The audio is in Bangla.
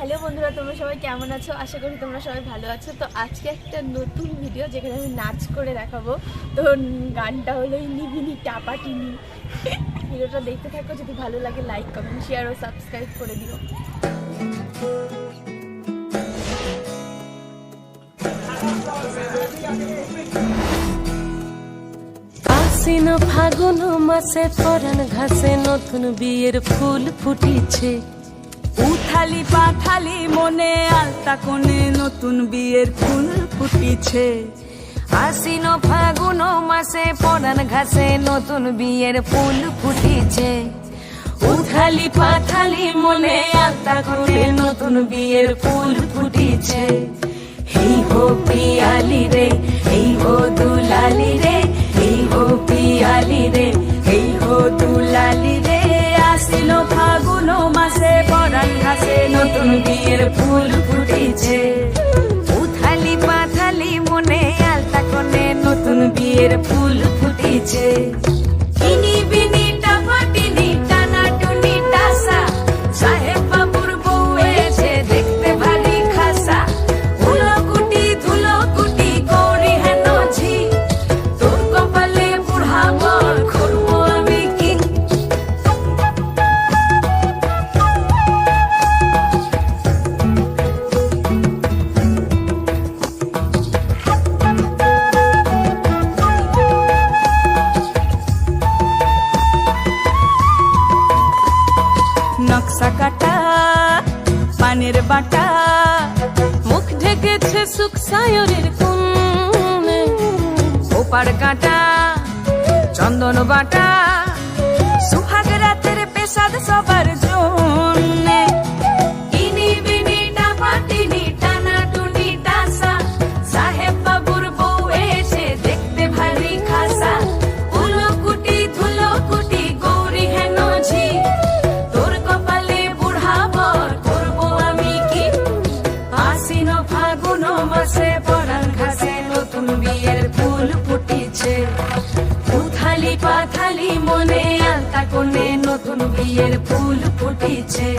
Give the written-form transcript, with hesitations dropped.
হ্যালো বন্ধুরা, তোমরা সবাই কেমন আছো? আশা করি তোমরা সবাই ভালো আছো। তো আজকে একটা নতুন ভিডিও যেখানে আমি নাচ করে দেখাবো। তো গানটা হলো নিবিনি টাপাটিনি। ভিডিওটা দেখতে থাকো, যদি ভালো লাগে লাইক কমেন্ট শেয়ার ও সাবস্ক্রাইব করে দিও। আশ্বিন ফাগুন মাসে পরাণ ঘাসে নতুন বিয়ের ফুল ফুটিছে। উথালি পাথালি মনে আলতা কোণে নতুন বিয়ের ফুল ফুটিছে। আশ্বিন ফাগুন মাসে পরাণ ঘাসে নতুন বিয়ের ফুল ফুটিছে। উথালি পাথালি মনে আলতা কোণে নতুন বিয়ের ফুল ফুটিছে। হেই হো পিয়ালি রে, হেই হো দুলালি রে, হেই হো পিয়ালি রে, হেই হো দুলালি রে। আশ্বিন ফাগুন মাসে পরাণ ঘাসে নতুন বিয়ের ফুল ফুটিছে। উথালি পাথালি মনে আলতা কোণে নতুন বিয়ের ফুল ফুটিছে। ইনি বিনি টাপাটিনি টানা টুনি টাসা, সাহেব বাবুর বউ এসে দেখতে ভারী খাসা। ধুলো কুটি গৌরী হেন ঝি, তোর কপালে বুড়া বর করবো আমি কি। নকশা কাটা পানের বাটা, মুখ ঢেকেছে সুখ সায়রের কোণে। ওপার কাটা চন্দন বাটা, সুহাগ রাতের পেশাদ সবার জন্যে। ইনি বিনি টাপাটিনি টানা টুনি টাসা, সাহেব বাবুর বউ এসে দেখতে ভারী খাসা। ধুলো কুটি গৌরী হেন ঝি, তোর কপালে বুড়া বর করবো আমি কি। আশ্বিন ফাগুন মাসে পরাণ ঘাসে নতুন বিয়ের ফুল ফুটিছে। উথালি পাথালি মনে আলতা কোণে নতুন বিয়ের ফুল ফুটিছে।